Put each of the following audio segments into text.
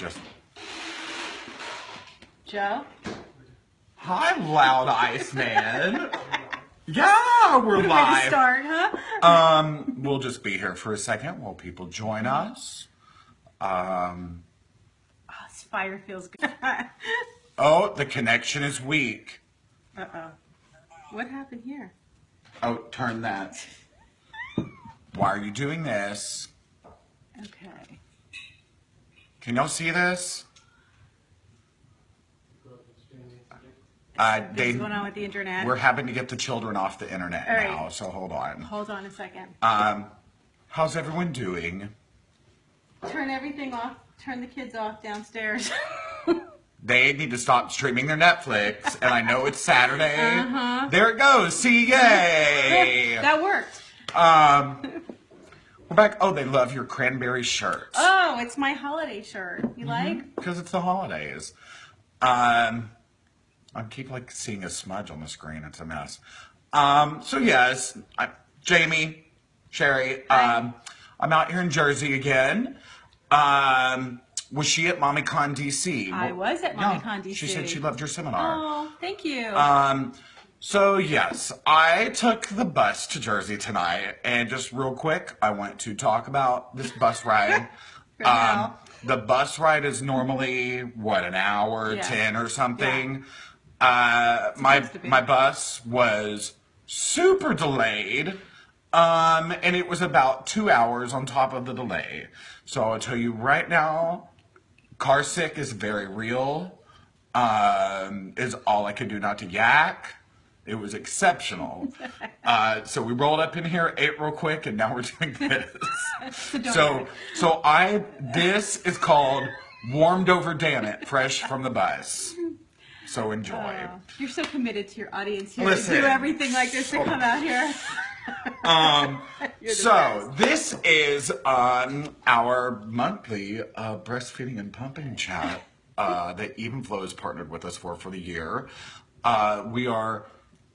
just... Joe? Hi, Loud Ice Man. Yeah, we're live. Ready to start, huh? We'll just be here for a second while people join us. Oh, this fire feels good. Oh, the connection is weak. Uh-oh. What happened here? Oh, turn that. Why are you doing this? Okay. Can y'all see this? What's going on with the internet? We're having to get the children off the internet All right. now, so hold on. Hold on a second. How's everyone doing? Turn everything off. Turn the kids off downstairs. They need to stop streaming their Netflix, and I know it's Saturday. There it goes. See, yay! That worked. We're back. Oh, they love your cranberry shirt. Oh, it's my holiday shirt. You like? Because it's the holidays. I keep like seeing a smudge on the screen. It's a mess. So yes, Jamie, Shari, I'm out here in Jersey again. Was she at MommyCon DC? I was at MommyCon DC. She said she loved your seminar. Oh, thank you. So yes, I took the bus to Jersey tonight, and just real quick, I want to talk about this bus ride. The bus ride is normally what, an hour, 10 or something. My bus was super delayed, and it was about 2 hours on top of the delay. So I'll tell you right now, car sick is very real. Is all I could do not to yak. It was exceptional. So we rolled up in here, ate real quick, and now we're doing this. This is called warmed over, damn it, fresh from the bus. So enjoy. You're so committed to your audience here. Listen. To do everything like this to come out here. So this is our monthly breastfeeding and pumping chat that Evenflo has partnered with us for the year. We are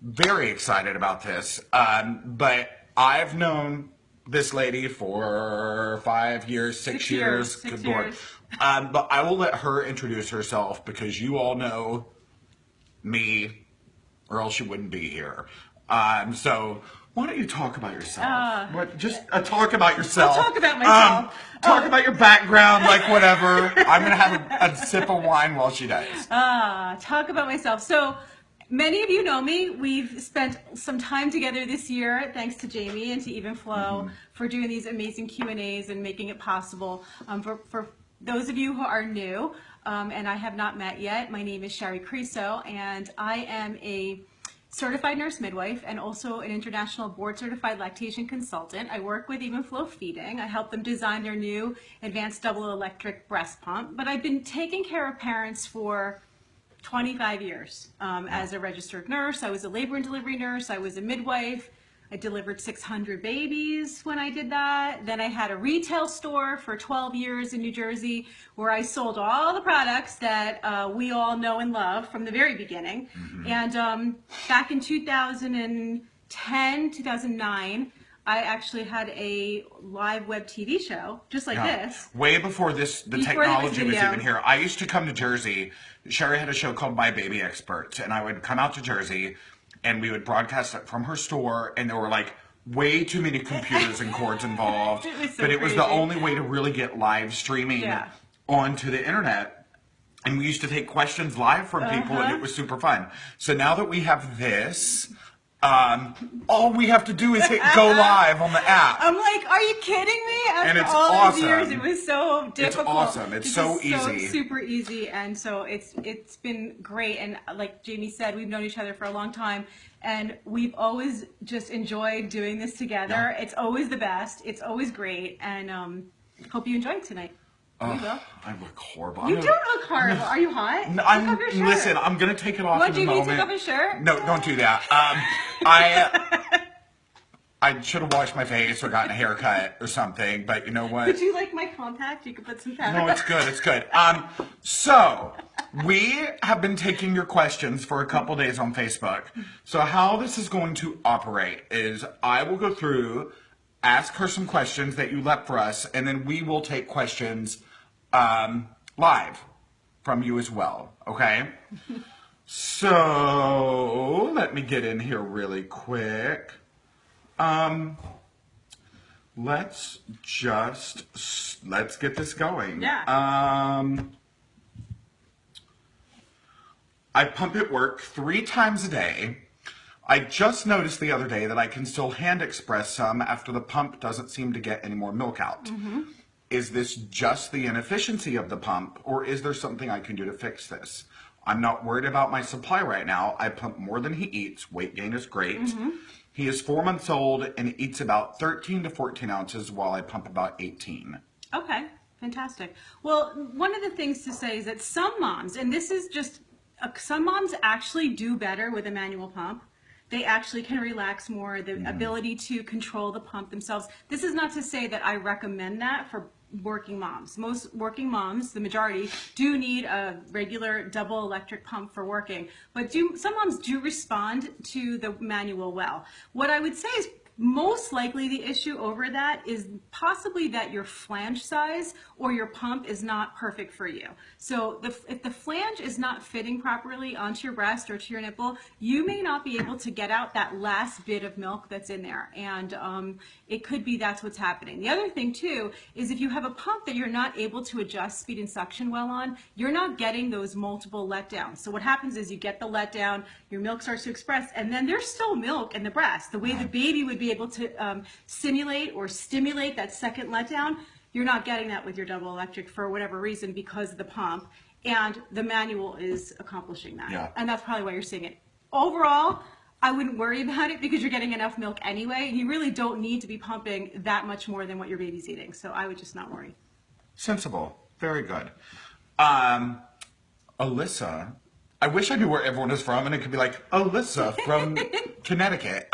very excited about this, but I've known this lady for 5 years, 6 years. Good Lord. But I will let her introduce herself because you all know me, or else you wouldn't be here. So why don't you talk about yourself? Talk about yourself. I'll talk about myself. Talk about your background, like whatever. I'm going to have a sip of wine while she does. Talk about myself. So many of you know me. We've spent some time together this year, thanks to Jamie and to Evenflo for doing these amazing Q&As and making it possible. For those of you who are new and I have not met yet, my name is Shari Criso, and I am a certified nurse midwife and also an international board certified lactation consultant. I work with Evenflo Feeding. I help them design their new advanced double electric breast pump, but I've been taking care of parents for 25 years as a registered nurse. I was a labor and delivery nurse. I was a midwife. I delivered 600 babies when I did that. Then I had a retail store for 12 years in New Jersey where I sold all the products that we all know and love from the very beginning. And back in 2010, 2009, I actually had a live web TV show, just like this. Way before the technology was even here. I used to come to Jersey. Shari had a show called My Baby Experts, and I would come out to Jersey, and we would broadcast it from her store, and there were like way too many computers and cords involved. It was the only way to really get live streaming onto the internet. And we used to take questions live from people, and it was super fun. So now that we have this, all we have to do is hit go live on the app. I'm like, are you kidding me? And it's all awesome. those years, it was so difficult. It's awesome. It's so easy. Super easy, and so it's been great. And like Jamie said, we've known each other for a long time, and we've always just enjoyed doing this together. It's always the best. It's always great, and hope you enjoy it tonight. I look horrible. You don't look horrible. Are you hot? Take off your shirt. Listen, I'm going to take it off in a moment. Want Jamie to take off his shirt? No, don't do that. I should have washed my face or gotten a haircut or something, but you know what? Would you like my compact? You could put some powder. No, it's good. It's good. So we have been taking your questions for a couple days on Facebook. So how this is going to operate is I will go through, ask her some questions that you left for us, and then we will take questions live from you as well, okay? So let me get in here really quick. Let's get this going. Yeah. I pump at work 3 times a day. I just noticed the other day that I can still hand express some after the pump doesn't seem to get any more milk out. Mm-hmm. Is this just the inefficiency of the pump, or is there something I can do to fix this? I'm not worried about my supply right now. I pump more than he eats. Weight gain is great. Mm-hmm. He is 4 months old and eats about 13 to 14 ounces while I pump about 18. Okay, fantastic. Well, one of the things to say is that some moms, and this is just, some moms actually do better with a manual pump. They actually can relax more, the ability to control the pump themselves. This is not to say that I recommend that for working moms. Most working moms, the majority, do need a regular double electric pump for working, but some moms do respond to the manual well. What I would say is most likely the issue over that is possibly that your flange size or your pump is not perfect for you. So if the flange is not fitting properly onto your breast or to your nipple, you may not be able to get out that last bit of milk that's in there. And it could be that's what's happening. The other thing too is if you have a pump that you're not able to adjust speed and suction well on, you're not getting those multiple letdowns. So what happens is you get the letdown, your milk starts to express, and then there's still milk in the breast. The way the baby would be able to simulate or stimulate that second letdown, you're not getting that with your double electric for whatever reason because of the pump, and the manual is accomplishing that. Yeah. And that's probably why you're seeing it. Overall, I wouldn't worry about it because you're getting enough milk anyway. You really don't need to be pumping that much more than what your baby's eating. So I would just not worry. Sensible. Very good. Alyssa, I wish I knew where everyone is from and it could be like, Alyssa from Connecticut,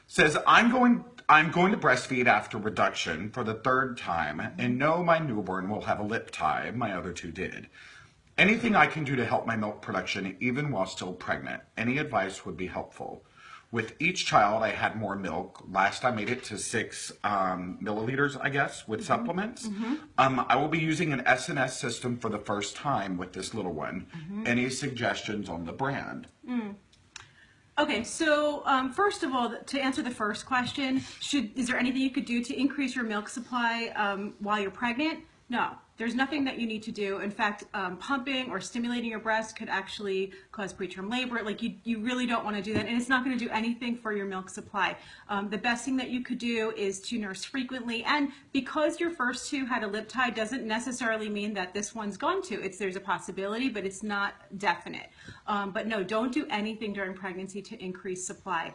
says, I'm going to breastfeed after reduction for the 3rd time and know my newborn will have a lip tie. My other 2 did. Anything I can do to help my milk production even while still pregnant? Any advice would be helpful. With each child, I had more milk. Last I made it to 6 milliliters, I guess, with supplements. I will be using an SNS system for the first time with this little one. Any suggestions on the brand? Okay, so first of all, to answer the first question, is there anything you could do to increase your milk supply while you're pregnant? No, there's nothing that you need to do. In fact, pumping or stimulating your breast could actually cause preterm labor. Like you really don't want to do that, and it's not going to do anything for your milk supply. The best thing that you could do is to nurse frequently, and because your first 2 had a lip tie doesn't necessarily mean that this one's going to. There's a possibility, but it's not definite. But no, don't do anything during pregnancy to increase supply.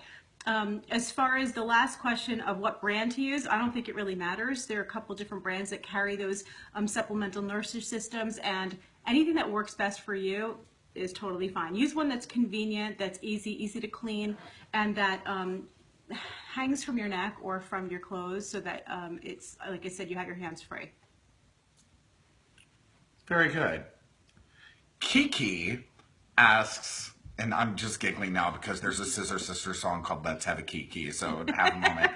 As far as the last question of what brand to use, I don't think it really matters. There are a couple different brands that carry those supplemental nursery systems, and anything that works best for you is totally fine. Use one that's convenient, that's easy to clean, and that hangs from your neck or from your clothes so that it's, like I said, you have your hands free. Very good. Kiki asks, and I'm just giggling now because there's a Scissor Sisters song called Let's Have a Kiki, so have a moment.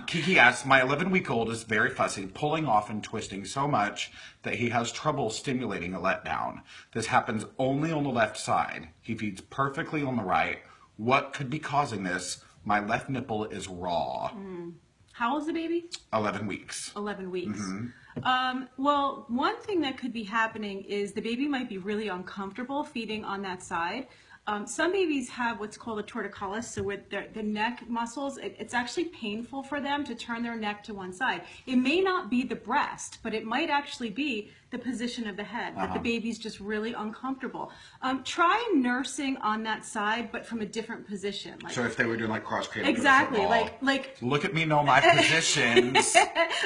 Kiki asks, my 11-week-old is very fussy, pulling off and twisting so much that he has trouble stimulating a letdown. This happens only on the left side. He feeds perfectly on the right. What could be causing this? My left nipple is raw. How old is the baby? 11 weeks. 11 weeks. Well, one thing that could be happening is the baby might be really uncomfortable feeding on that side. Some babies have what's called a torticollis, so with the neck muscles, it's actually painful for them to turn their neck to one side. It may not be the breast, but it might actually be the position of the head, that the baby's just really uncomfortable. Try nursing on that side, but from a different position. So if they were doing like cross cradle. Exactly, like look at me, know my positions.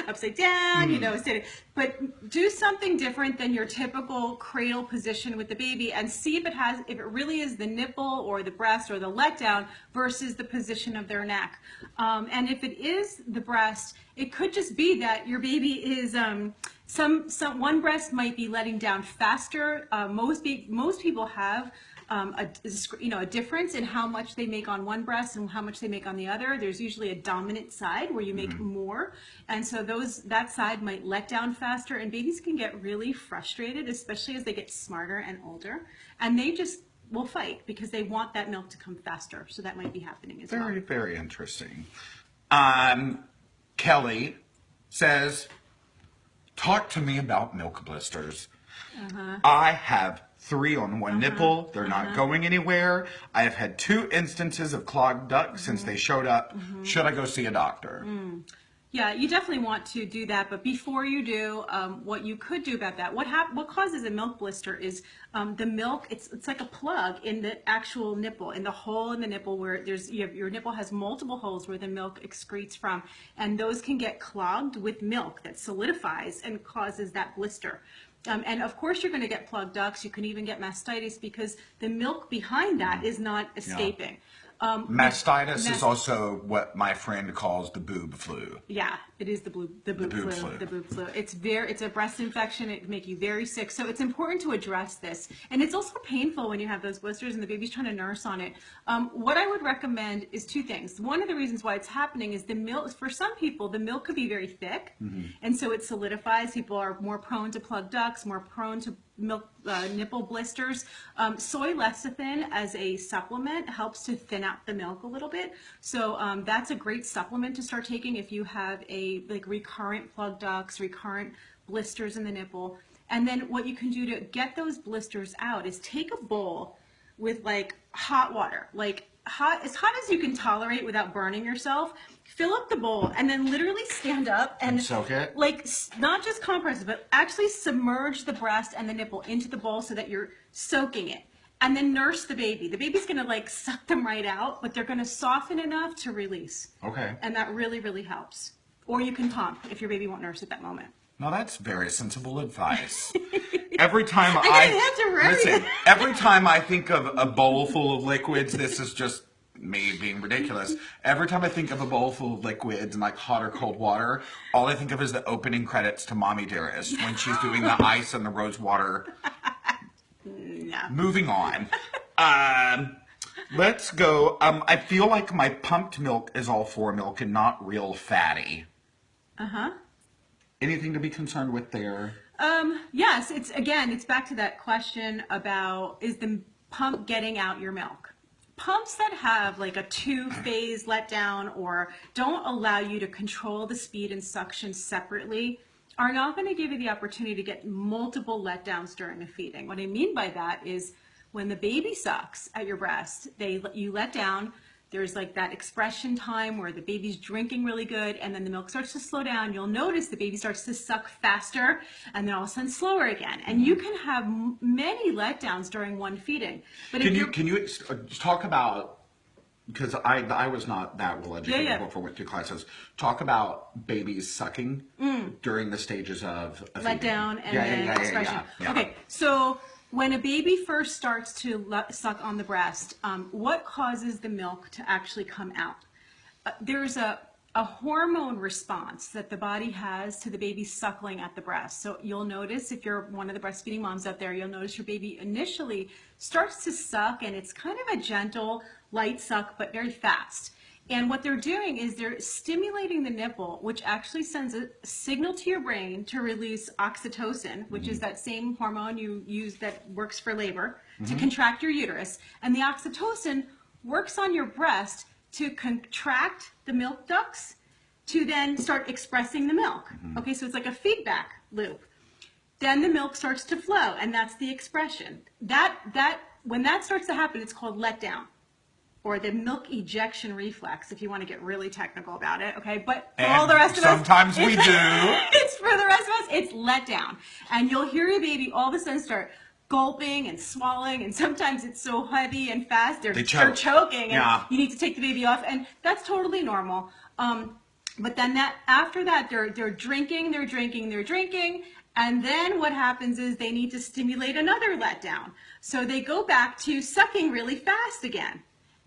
Upside down, sitting. But do something different than your typical cradle position with the baby, and see if it really is the nipple or the breast or the letdown versus the position of their neck. And if it is the breast, it could just be that your baby is one breast might be letting down faster. Most people have a difference in how much they make on one breast and how much they make on the other. There's usually a dominant side where you make more, and so that side might let down faster, and babies can get really frustrated, especially as they get smarter and older, and they just will fight because they want that milk to come faster. So that might be happening as well. Very, very interesting. Kelly says, talk to me about milk blisters. I have 3 on one nipple. They're not going anywhere. I have had 2 instances of clogged ducts since they showed up. Should I go see a doctor? Yeah, you definitely want to do that, but before you do, what you could do about that, what causes a milk blister is the milk, it's like a plug in the actual nipple, in the hole in the nipple where your nipple has multiple holes where the milk excretes from, and those can get clogged with milk that solidifies and causes that blister. And of course you're going to get plugged ducts. You can even get mastitis because the milk behind that is not escaping. Mastitis is also what my friend calls the boob flu. Yeah, it is the boob flu. The boob flu. It's a breast infection. It can make you very sick. So it's important to address this. And it's also painful when you have those blisters and the baby's trying to nurse on it. What I would recommend is 2 things. One of the reasons why it's happening is the milk. For some people, the milk could be very thick, and so it solidifies. People are more prone to plugged ducts, more prone to nipple blisters. Soy lecithin as a supplement helps to thin out the milk a little bit. So that's a great supplement to start taking if you have recurrent plugged ducts, recurrent blisters in the nipple. And then what you can do to get those blisters out is take a bowl with hot water, as hot as you can tolerate without burning yourself. Fill up the bowl and then literally stand up and soak it? Not just compress it, but actually submerge the breast and the nipple into the bowl so that you're soaking it. And then nurse the baby. The baby's gonna suck them right out, but they're gonna soften enough to release. Okay. And that really, really helps. Or you can pump if your baby won't nurse at that moment. Now that's very sensible advice. Every time every time I think of a bowl full of liquids, this is just me being ridiculous. Every time I think of a bowl full of liquids and hot or cold water, all I think of is the opening credits to Mommy Dearest when she's doing the ice and the rose water. Yeah. Moving on. Let's go. I feel like my pumped milk is all for milk and not real fatty. Anything to be concerned with there? Yes, it's back to that question about, is the pump getting out your milk? Pumps that have a 2-phase letdown or don't allow you to control the speed and suction separately are not going to give you the opportunity to get multiple letdowns during the feeding. What I mean by that is when the baby sucks at your breast, you let down. There's that expression time where the baby's drinking really good and then the milk starts to slow down. You'll notice the baby starts to suck faster and then all of a sudden slower again. And you can have many letdowns during one feeding. But can you talk about, because I was not that well educated before I went through classes, talk about babies sucking during the stages of a let down and then expression. Yeah. Okay, so when a baby first starts to suck on the breast, what causes the milk to actually come out? There's a hormone response that the body has to the baby suckling at the breast. So you'll notice, if you're one of the breastfeeding moms out there, you'll notice your baby initially starts to suck and it's kind of a gentle, light suck, but very fast. And what they're doing is they're stimulating the nipple, which actually sends a signal to your brain to release oxytocin, which is that same hormone you use that works for labor, to contract your uterus. And the oxytocin works on your breast to contract the milk ducts to then start expressing the milk. Okay, so it's like a feedback loop. Then the milk starts to flow, and that's the expression. When that starts to happen, it's called letdown, or the milk ejection reflex, if you want to get really technical about it, okay? But for all the rest of us, sometimes we do. It's for the rest of us, it's let down. And you'll hear your baby all of a sudden start gulping and swallowing, and sometimes it's so heavy and fast, they're choking, and you need to take the baby off, and that's totally normal. But then after that, they're drinking, and then what happens is they need to stimulate another letdown. So they go back to sucking really fast again.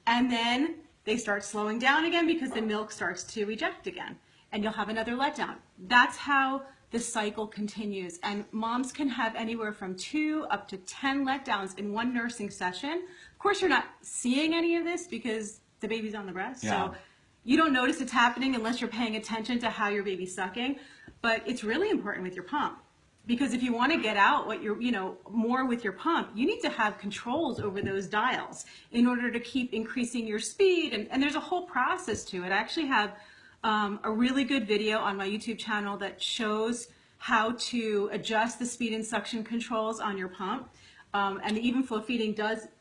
And then they start slowing down again because the milk starts to eject again. And you'll have another letdown. That's how the cycle continues. And moms can have anywhere from 2 up to 10 letdowns in one nursing session. Of course, you're not seeing any of this because the baby's on the breast. Yeah. So you don't notice it's happening unless you're paying attention to how your baby's sucking. But it's really important with your pump. Because if you want to get out what you're, more with your pump, you need to have controls over those dials in order to keep increasing your speed. And there's a whole process to it. I actually have a really good video on my YouTube channel that shows how to adjust the speed and suction controls on your pump. And the Evenflo Feeding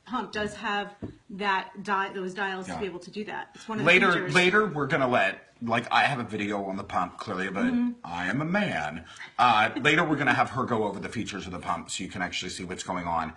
pump does have those dials to be able to do that. It's one of the features. Later, we're gonna I have a video on the pump clearly, but I am a man. Later, we're gonna have her go over the features of the pump so you can actually see what's going on.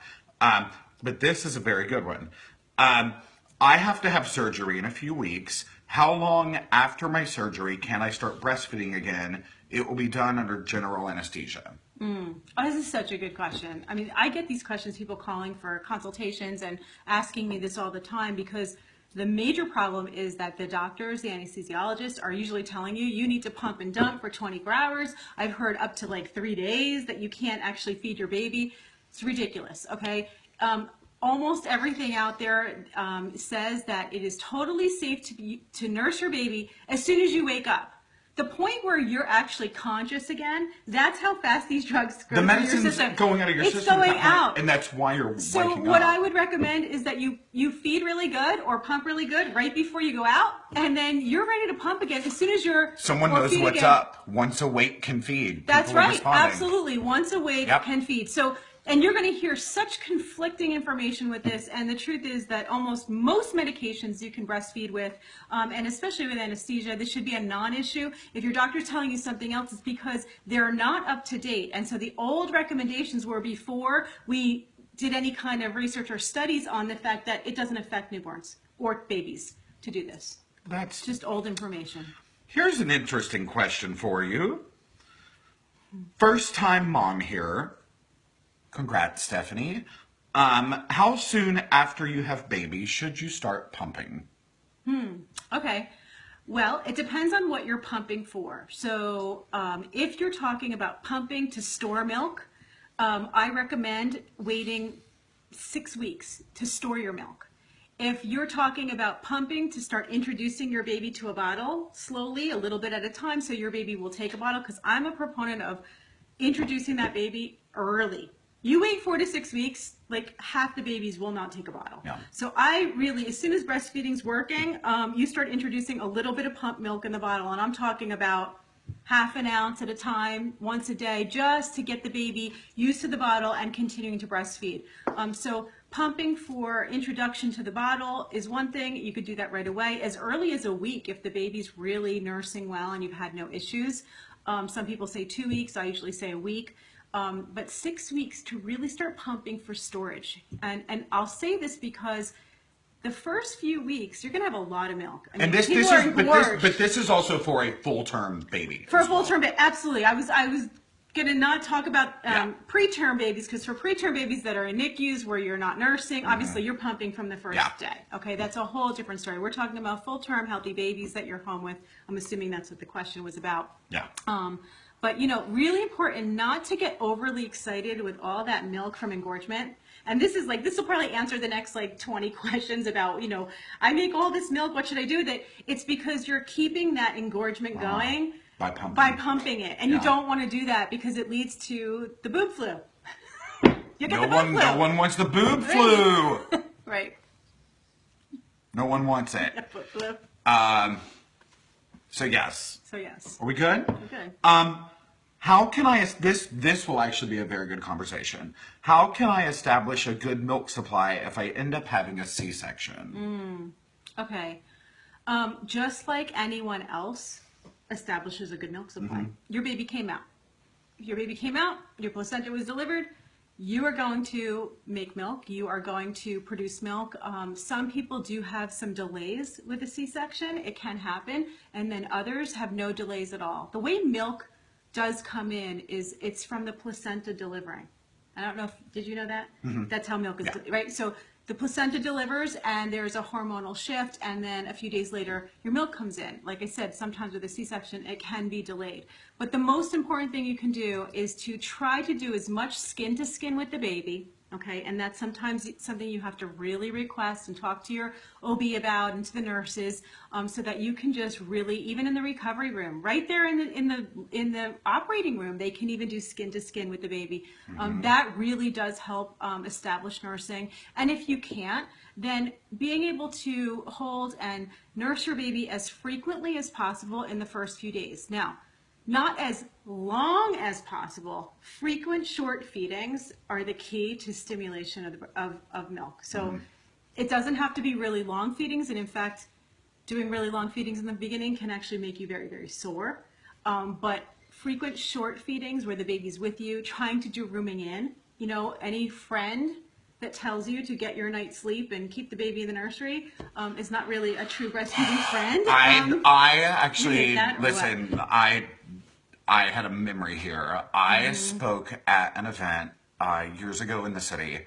But this is a very good one. I have to have surgery in a few weeks. How long after my surgery can I start breastfeeding again? It will be done under general anesthesia. Oh, this is such a good question. I mean, I get these questions, people calling for consultations and asking me this all the time because the major problem is that the doctors, the anesthesiologists are usually telling you, you need to pump and dump for 24 hours. I've heard up to like 3 days that you can't actually feed your baby. It's ridiculous, okay? Almost everything out there says that it is totally safe to nurse your baby as soon as you wake up. The point where you're actually conscious again, that's how fast these drugs go through your system. The medicine's going out of your system. It's going out. And that's why you're waking up. So what I would recommend is that you feed really good or pump really good right before you go out, and then you're ready to pump again as soon as you're Someone knows what's up. Once awake can feed. That's People are right. responding. Absolutely. Once awake can feed. So, and you're going to hear such conflicting information with this. And the truth is that almost most medications you can breastfeed with, and especially with anesthesia, this should be a non-issue. If your doctor's telling you something else, it's because they're not up to date. And so the old recommendations were before we did any kind of research or studies on the fact that it doesn't affect newborns or babies to do this. That's just old information. Here's an interesting question for you. First time mom here. Congrats, Stephanie. How soon after you have babies should you start pumping? Okay. Well, it depends on what you're pumping for. So if you're talking about pumping to store milk, I recommend waiting 6 weeks to store your milk. If you're talking about pumping to start introducing your baby to a bottle slowly, a little bit at a time, so your baby will take a bottle, because I'm a proponent of introducing that baby early. You wait 4 to 6 weeks, like half the babies will not take a bottle. Yeah. So I really, as soon as breastfeeding's working, you start introducing a little bit of pump milk in the bottle. And I'm talking about half an ounce at a time, once a day, just to get the baby used to the bottle and continuing to breastfeed. So pumping for introduction to the bottle is one thing. You could do that right away, as early as a week if the baby's really nursing well and you've had no issues. Some people say 2 weeks. I usually say a week. But 6 weeks to really start pumping for storage. And I'll say this because the first few weeks, you're going to have a lot of milk. I mean, but this is also for a full-term baby. For a full-term baby, absolutely. I was going to not talk about preterm babies, because for preterm babies that are in NICUs where you're not nursing, obviously you're pumping from the first day. Okay, that's a whole different story. We're talking about full-term healthy babies that you're home with. I'm assuming that's what the question was about. Yeah. But, really important not to get overly excited with all that milk from engorgement. And this will probably answer the next 20 questions about, I make all this milk, what should I do with it? It's because you're keeping that engorgement going by pumping it. And you don't want to do that because it leads to the boob flu. No one wants the boob flu. Right. No one wants it. Boob flu. So yes. Are we good? We're good. How can I, this will actually be a very good conversation. How can I establish a good milk supply if I end up having a C-section? Okay. Just like anyone else establishes a good milk supply. Your baby came out. If your baby came out, your placenta was delivered, you are going to make milk. You are going to produce milk. Some people do have some delays with a C-section. It can happen. And then others have no delays at all. The way milk does come in is it's from the placenta delivering. I don't know if, did you know that? Mm-hmm. That's how milk is, right? So the placenta delivers and there's a hormonal shift, and then a few days later, your milk comes in. Like I said, sometimes with a C-section, it can be delayed. But the most important thing you can do is to try to do as much skin to skin with the baby. Okay, and that's sometimes something you have to really request and talk to your OB about and to the nurses, so that you can just really, even in the recovery room, right there in the operating room, they can even do skin to skin with the baby. That really does help establish nursing. And if you can't, then being able to hold and nurse your baby as frequently as possible in the first few days. Now, not as long as possible. Frequent short feedings are the key to stimulation of milk. So it doesn't have to be really long feedings. And in fact, doing really long feedings in the beginning can actually make you very, very sore. But frequent short feedings where the baby's with you, trying to do rooming in, you know, any friend that tells you to get your night's sleep and keep the baby in the nursery is not really a true breastfeeding friend. I actually, listen, I had a memory here. I spoke at an event years ago in the city,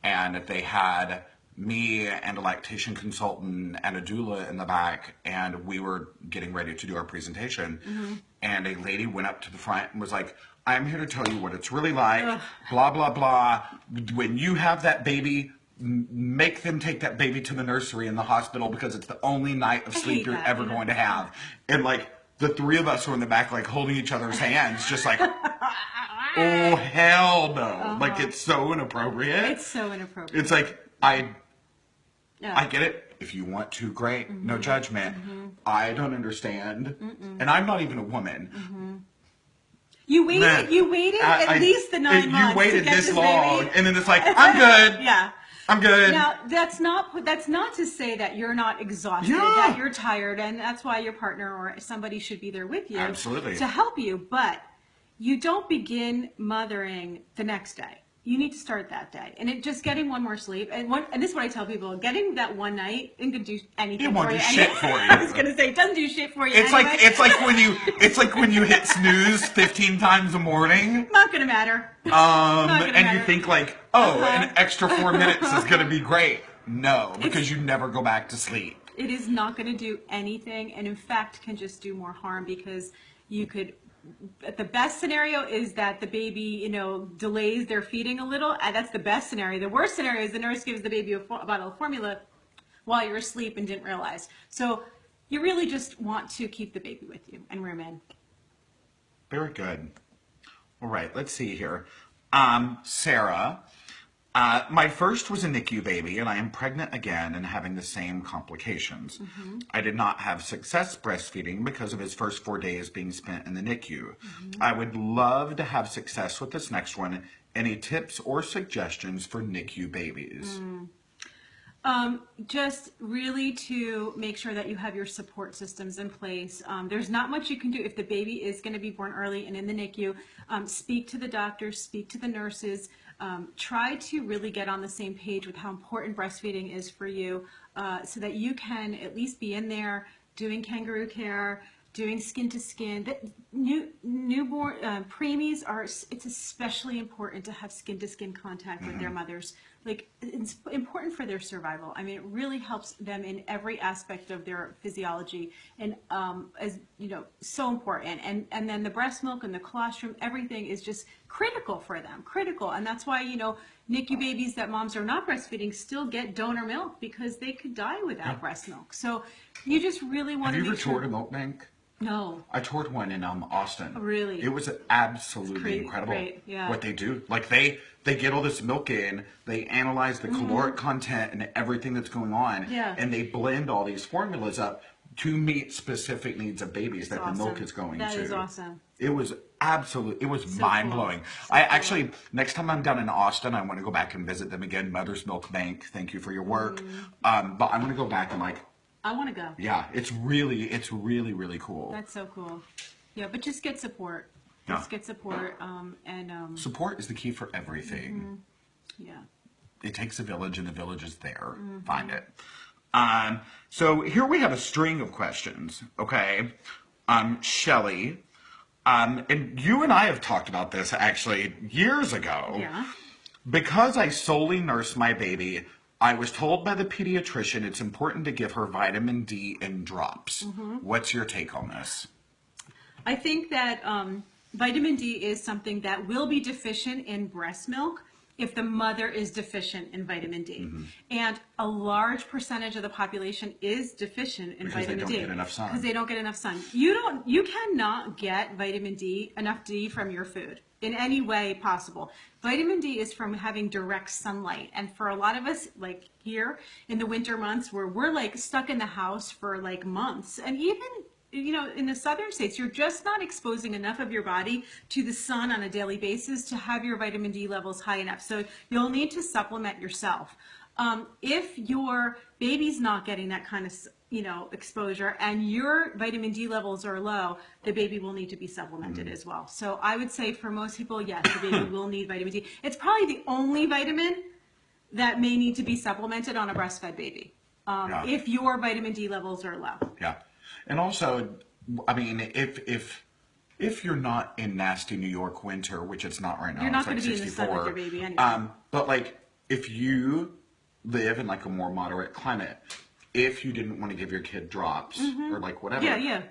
and they had me and a lactation consultant and a doula in the back, and we were getting ready to do our presentation, and a lady went up to the front and was like, I'm here to tell you what it's really like, blah, blah, blah. When you have that baby, make them take that baby to the nursery in the hospital because it's the only night of sleep you're ever going to have. And like, the three of us were in the back, like holding each other's hands, just like, oh, hell no. Like, it's so inappropriate. It's so inappropriate. It's like, I get it. If you want to, great. No judgment. I don't understand. And I'm not even a woman. You waited at least the 9 months. You waited to get this long, baby. and then it's like, I'm good. I'm good. Now, that's not to say that you're not exhausted, that you're tired, and that's why your partner or somebody should be there with you. Absolutely. To help you. But you don't begin mothering the next day. You need to start that day. And just getting one more sleep. And this is what I tell people. Getting that one night isn't going to do anything it won't for do you. shit for you. I was going to say, it doesn't do shit for you It's anyway. it's like when you hit snooze 15 times a morning. Not going to matter. And you think like, an extra 4 minutes is going to be great. No, because you never go back to sleep. It is not going to do anything, and in fact can just do more harm, because you could, the best scenario is that the baby, you know, delays their feeding a little. That's the best scenario. The worst scenario is the nurse gives the baby a bottle of formula while you're asleep and didn't realize. So you really just want to keep the baby with you and room in. Very good. All right, let's see here. Sarah, my first was a NICU baby, and I am pregnant again and having the same complications. I did not have success breastfeeding because of his first 4 days being spent in the NICU. I would love to have success with this next one. Any tips or suggestions for NICU babies? Just really to make sure that you have your support systems in place. There's not much you can do if the baby is going to be born early and in the NICU. Speak to the doctors, speak to the nurses. Try to really get on the same page with how important breastfeeding is for you, so that you can at least be in there doing kangaroo care, doing skin to skin. Newborn preemies it's especially important to have skin to skin contact with their mothers. Like, it's important for their survival. I mean, it really helps them in every aspect of their physiology, and as you know, so important. And then the breast milk and the colostrum, everything is just critical for them, critical. And that's why, you know, NICU babies that moms are not breastfeeding still get donor milk, because they could die without breast milk. So you just really want to make sure. Have you ever toured a milk bank? No. I toured one in Austin. Oh, really? It was absolutely incredible what they do. Like, they get all this milk in, they analyze the caloric content and everything that's going on, and they blend all these formulas up to meet specific needs of babies that the milk is going to. That is awesome. It was mind-blowing. So Actually, next time I'm down in Austin, I want to go back and visit them again. Mother's Milk Bank, thank you for your work. But I'm going to go back and I want to go. Yeah, it's really, really cool. That's so cool. Yeah, but just get support. Just get support. Support is the key for everything. Yeah. It takes a village, and the village is there. Find it. So here we have a string of questions. Okay, Shelly, and you and I have talked about this actually years ago. Yeah. Because I solely nurse my baby, I was told by the pediatrician it's important to give her vitamin D in drops. What's your take on this? I think that vitamin D is something that will be deficient in breast milk if the mother is deficient in vitamin D. And a large percentage of the population is deficient in Because they vitamin don't D. get enough sun. Because they don't get enough sun. You cannot get vitamin D, enough D from your food in any way possible. Vitamin D is from having direct sunlight. And for a lot of us, like here in the winter months where we're like stuck in the house for like months, and even in the southern states, you're just not exposing enough of your body to the sun on a daily basis to have your vitamin D levels high enough. So you'll need to supplement yourself. If your baby's not getting that kind of exposure and your vitamin D levels are low, the baby will need to be supplemented as well. So I would say for most people, yes, the baby will need vitamin D. It's probably the only vitamin that may need to be supplemented on a breastfed baby if your vitamin D levels are low. Yeah. And also, I mean, if you're not in nasty New York winter, which it's not right now, You're not it's like going to be in the sun with 64. your baby anyway. But like, if you live in like a more moderate climate, if you didn't want to give your kid drops or like whatever,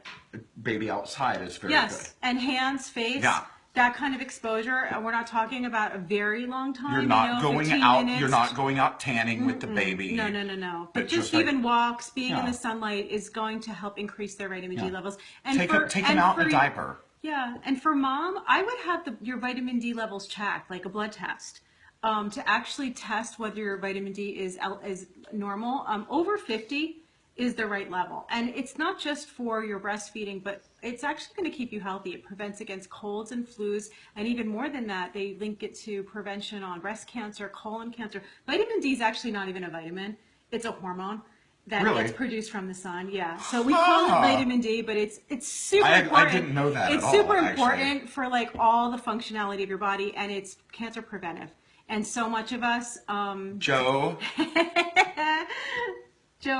baby outside is very good. And hands, face. Yeah. That kind of exposure, and we're not talking about a very long time. You're not going 15 out. minutes. You're not going out tanning with the baby. No. But It's just like, even walks, being in the sunlight is going to help increase their vitamin D levels. And take them out in a diaper. Yeah, and for mom, I would have your vitamin D levels checked, like a blood test, to actually test whether your vitamin D is normal. Over 50 is the right level, and it's not just for your breastfeeding, but it's actually going to keep you healthy. It prevents against colds and flus, and even more than that, they link it to prevention on breast cancer, colon cancer. Vitamin D is actually not even a vitamin; it's a hormone that gets produced from the sun. Yeah, so we call it vitamin D, but it's super important. I didn't know that. It's at all, super actually. important for like all the functionality of your body, and it's cancer preventive. And so much of us, Joe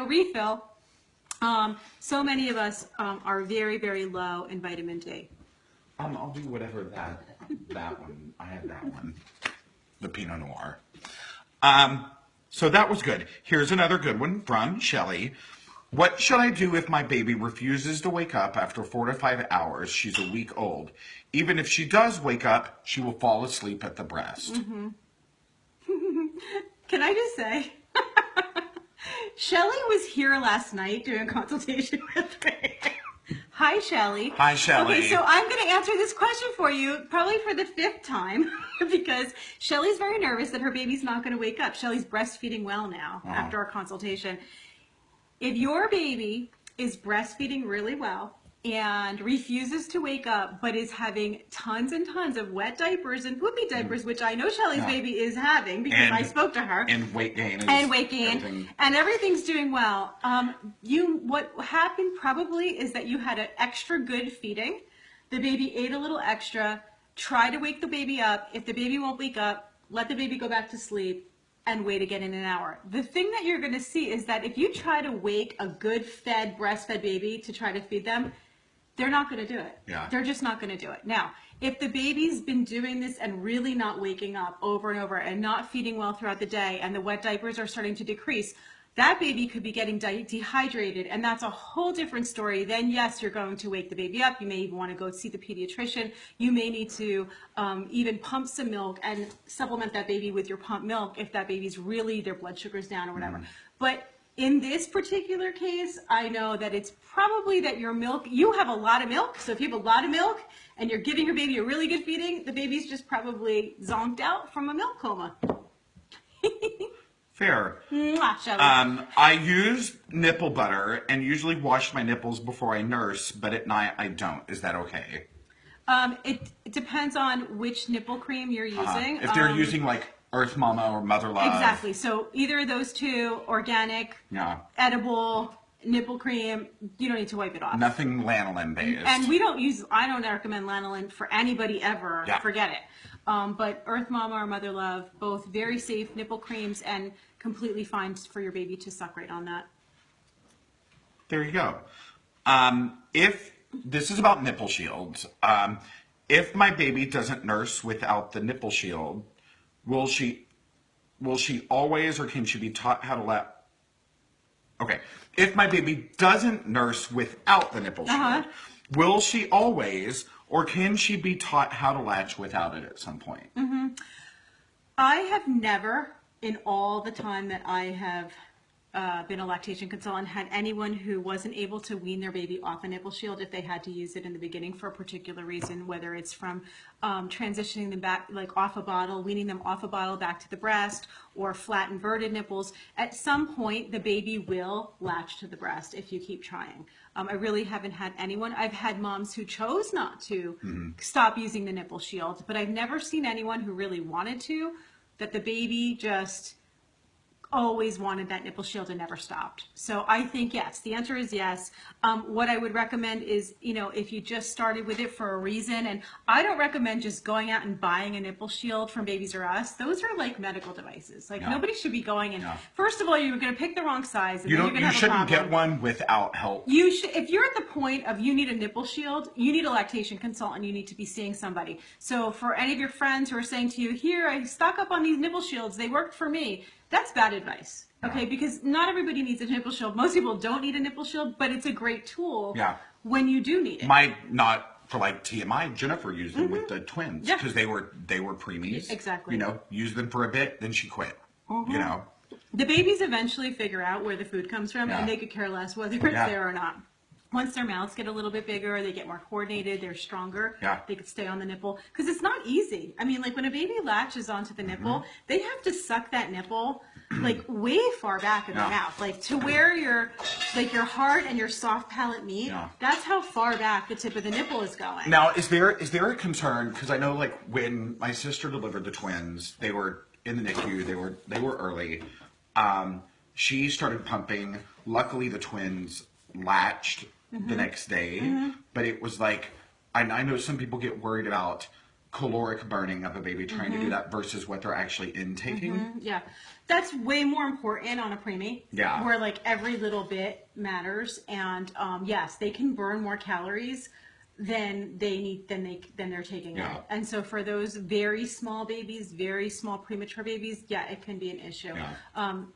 refill. So many of us are very, very low in vitamin D. I'll do whatever that one. I had that one, the Pinot Noir. So that was good. Here's another good one from Shelly. What should I do if my baby refuses to wake up after 4 to 5 hours? She's a week old. Even if she does wake up, she will fall asleep at the breast. Can I just say, Shelly was here last night doing a consultation with me. Hi, Shelly. Hi, Shelly. Okay, so I'm going to answer this question for you, probably for the 5th time, because Shelly's very nervous that her baby's not going to wake up. Shelly's breastfeeding well now after our consultation. If your baby is breastfeeding really well and refuses to wake up, but is having tons and tons of wet diapers and poopy diapers, which I know Shelly's baby is having because I spoke to her. And weight gain. And everything's doing well. What happened probably is that you had an extra good feeding. The baby ate a little extra. Try to wake the baby up. If the baby won't wake up, let the baby go back to sleep and wait again in an hour. The thing that you're going to see is that if you try to wake a good fed, breastfed baby to try to feed them, they're not going to do it. Yeah. They're just not going to do it. Now, if the baby's been doing this and really not waking up over and over and not feeding well throughout the day and the wet diapers are starting to decrease, that baby could be getting dehydrated, and that's a whole different story. Then yes, you're going to wake the baby up. You may even want to go see the pediatrician. You may need to even pump some milk and supplement that baby with your pump milk if that baby's really, their blood sugar's down or whatever. But in this particular case, I know that it's probably that your milk, you have a lot of milk. So if you have a lot of milk and you're giving your baby a really good feeding, the baby's just probably zonked out from a milk coma. Fair. Mwah, I use nipple butter and usually wash my nipples before I nurse, but at night I don't. Is that okay? It depends on which nipple cream you're using. If they're using like Earth Mama or Mother Love. Exactly. So either of those two, organic, edible, nipple cream, you don't need to wipe it off. Nothing lanolin based. And I don't recommend lanolin for anybody ever. Yeah. Forget it. But Earth Mama or Mother Love, both very safe nipple creams and completely fine for your baby to suck right on that. There you go. If this is about nipple shields, if my baby doesn't nurse without the nipple shield, will she always, or can she be taught how to okay, if my baby doesn't nurse without the nipple shield, will she always, or can she be taught how to latch without it at some point? I have never, in all the time that I have been a lactation consultant, had anyone who wasn't able to wean their baby off a nipple shield if they had to use it in the beginning for a particular reason, whether it's from transitioning them back, like off a bottle, weaning them off a bottle back to the breast, or flat inverted nipples. At some point, the baby will latch to the breast if you keep trying. I really haven't had anyone. I've had moms who chose not to stop using the nipple shield, but I've never seen anyone who really wanted to, that the baby just always wanted that nipple shield and never stopped. So I think yes, the answer is yes. What I would recommend is, if you just started with it for a reason, and I don't recommend just going out and buying a nipple shield from Babies R Us. Those are like medical devices. Like nobody should be going and first of all, you're going to pick the wrong size. And You shouldn't get one without help. You should, if you're at the point of you need a nipple shield, you need a lactation consultant, you need to be seeing somebody. So for any of your friends who are saying to you, here, I stock up on these nipple shields, they worked for me. That's bad advice, okay? Because not everybody needs a nipple shield. Most people don't need a nipple shield, but it's a great tool when you do need it. Not for like TMI, Jennifer used them with the twins because they were preemies. Exactly. Used them for a bit, then she quit. The babies eventually figure out where the food comes from, and they could care less whether it's there or not. Once their mouths get a little bit bigger, they get more coordinated, they're stronger, they could stay on the nipple. Because it's not easy. I mean, like when a baby latches onto the nipple, they have to suck that nipple like way far back in their mouth. Like to where your heart and your soft palate meet, that's how far back the tip of the nipple is going. Now, is there a concern, because I know like when my sister delivered the twins, they were in the NICU, they were early. She started pumping. Luckily the twins latched the next day, but it was like, I know some people get worried about caloric burning of a baby trying to do that versus what they're actually intaking. Yeah, that's way more important on a preemie. Yeah, where like every little bit matters, and yes, they can burn more calories than they're taking in. And so for those very small babies, very small premature babies, it can be an issue.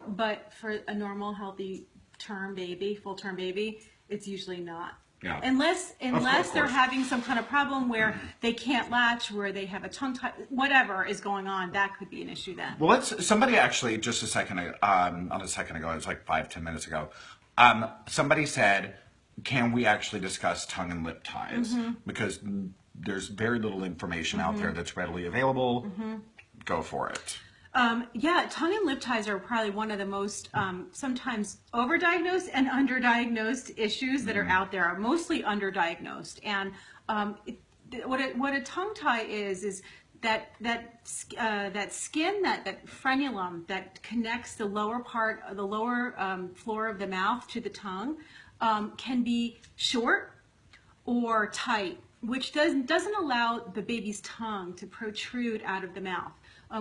But for a normal healthy term baby, full term baby, it's usually not. Unless they're having some kind of problem where they can't latch, where they have a tongue tie, whatever is going on, that could be an issue then. Well, somebody actually just a second ago, it was like 5-10 minutes ago, somebody said, can we actually discuss tongue and lip ties? Because there's very little information out there that's readily available. Go for it. Tongue and lip ties are probably one of the most sometimes overdiagnosed and underdiagnosed issues that are out there, mostly underdiagnosed. And what a tongue tie is that skin, that frenulum that connects the lower part, the lower floor of the mouth to the tongue, can be short or tight, which doesn't allow the baby's tongue to protrude out of the mouth.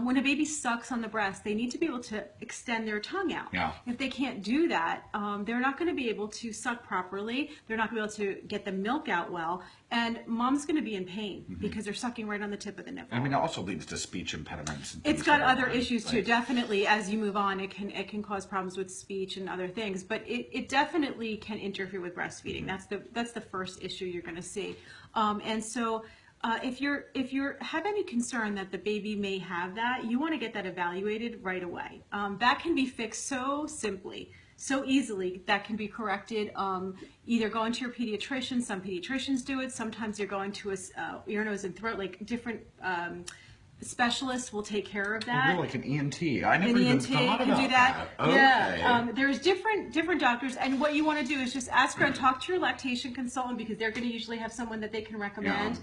When a baby sucks on the breast, they need to be able to extend their tongue out. If they can't do that, they're not going to be able to suck properly. They're not going to be able to get the milk out well. And mom's going to be in pain because they're sucking right on the tip of the nipple. I mean, it also leads to speech impediments. It's got other issues too. Definitely, as you move on, it can cause problems with speech and other things. But it definitely can interfere with breastfeeding. That's the first issue you're going to see. And so if you have any concern that the baby may have that, you want to get that evaluated right away. That can be fixed so simply, so easily. That can be corrected. Either going to your pediatrician. Some pediatricians do it. Sometimes you're going to a ear, nose, and throat, like different specialists will take care of that. Oh, really? Like an ENT. I never even thought about that. Okay. Yeah. There's different doctors, and what you want to do is just ask her and talk to your lactation consultant, because they're going to usually have someone that they can recommend.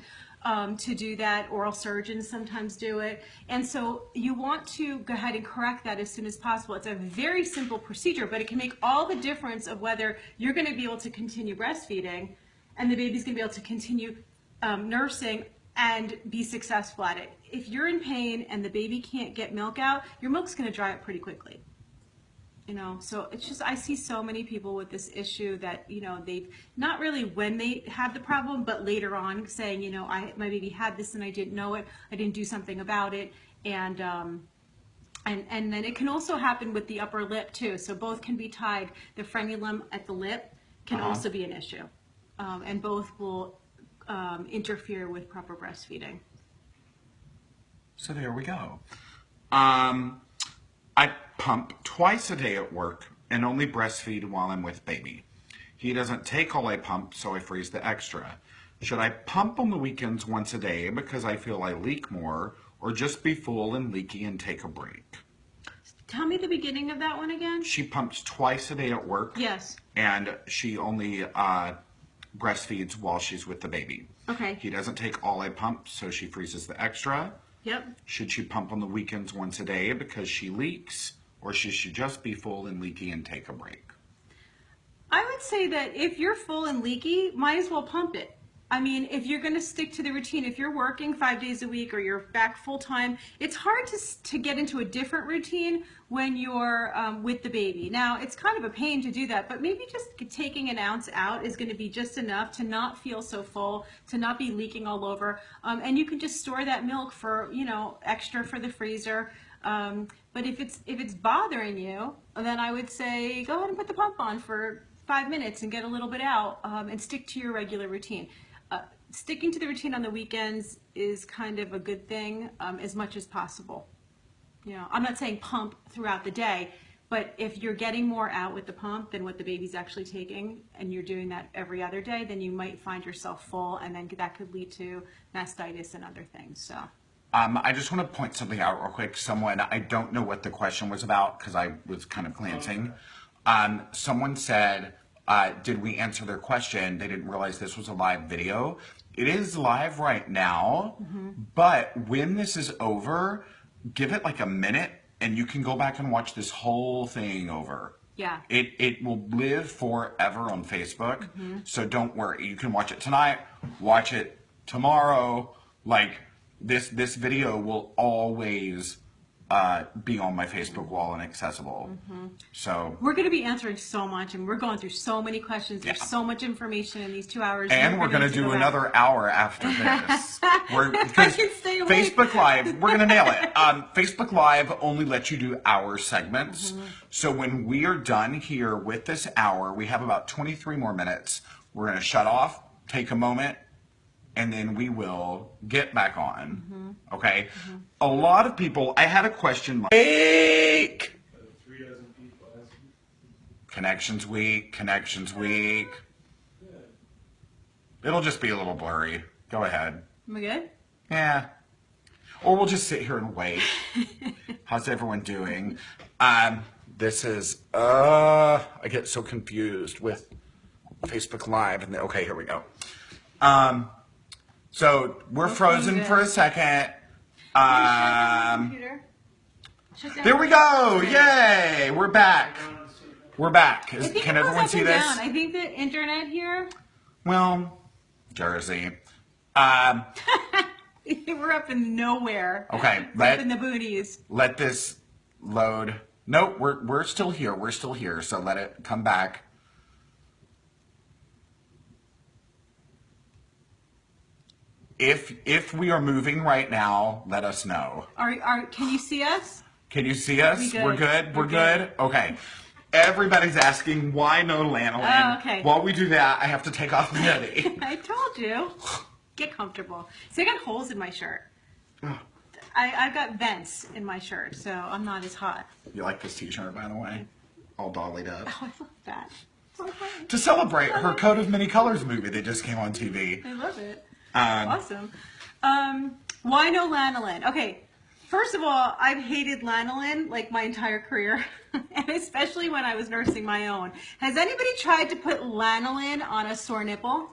To do that. Oral surgeons sometimes do it. And so you want to go ahead and correct that as soon as possible. It's a very simple procedure, but it can make all the difference of whether you're going to be able to continue breastfeeding and the baby's going to be able to continue nursing and be successful at it. If you're in pain and the baby can't get milk out, your milk's going to dry up pretty quickly. So it's just, I see so many people with this issue that, they've not really when they have the problem, but later on saying, my baby had this and I didn't know it. I didn't do something about it. And And then it can also happen with the upper lip too. So both can be tied. The frenulum at the lip can also be an issue. And both will interfere with proper breastfeeding. So there we go. I pump twice a day at work and only breastfeed while I'm with baby. He doesn't take all I pump, so I freeze the extra. Should I pump on the weekends once a day because I feel I leak more, or just be full and leaky and take a break? Tell me the beginning of that one again. She pumps twice a day at work. Yes. And she only breastfeeds while she's with the baby. Okay. He doesn't take all I pump, so she freezes the extra. Yep. Should she pump on the weekends once a day because she leaks, or should she just be full and leaky and take a break? I would say that if you're full and leaky, might as well pump it. I mean, if you're going to stick to the routine, if you're working 5 days a week or you're back full time, it's hard to get into a different routine when you're with the baby. Now, it's kind of a pain to do that, but maybe just taking an ounce out is going to be just enough to not feel so full, to not be leaking all over. And you can just store that milk for, extra for the freezer. But if it's bothering you, then I would say go ahead and put the pump on for 5 minutes and get a little bit out and stick to your regular routine. Sticking to the routine on the weekends is kind of a good thing as much as possible. I'm not saying pump throughout the day, but if you're getting more out with the pump than what the baby's actually taking, and you're doing that every other day, then you might find yourself full, and then that could lead to mastitis and other things. So. I just want to point something out real quick. I don't know what the question was about because I was kind of glancing. Someone said, did we answer their question? They didn't realize this was a live video. It is live right now, but when this is over, give it like a minute and you can go back and watch this whole thing over. Yeah. It will live forever on Facebook, so don't worry. You can watch it tonight, watch it tomorrow. Like, this video will always be on my Facebook wall and accessible. So we're going to be answering so much, and we're going through so many questions. There's so much information in these 2 hours. And we're going to do another hour after this. Because Facebook Live, we're going to nail it. Facebook Live only lets you do hour segments. So when we are done here with this hour, we have about 23 more minutes. We're going to shut off, take a moment, and then we will get back on. Okay? A lot of people, I had a question like, connections weak. It'll just be a little blurry. Go ahead. Am I good? Yeah. Or we'll just sit here and wait. How's everyone doing? This is, I get so confused with Facebook Live. And okay, here we go. So we're frozen for a second. There we go. Yay. We're back. We're back. Can everyone see this? I think the internet here. Well, Jersey. We're up in nowhere. Okay. We're up in the boonies. Let this load. Nope, we're still here. We're still here. So let it come back. If we are moving right now, let us know. Can you see us? Can you see us? We're good. We're good. Okay. Everybody's asking why no lanolin. Okay. While we do that, I have to take off the hoodie. I told you. Get comfortable. See, I got holes in my shirt. I've got vents in my shirt, so I'm not as hot. You like this t-shirt, by the way? All dollied up. Oh, I love that. To celebrate her Coat of Many Colors movie that just came on TV. I love it. Awesome. Why no lanolin? Okay. First of all, I've hated lanolin like my entire career, and especially when I was nursing my own. Has anybody tried to put lanolin on a sore nipple?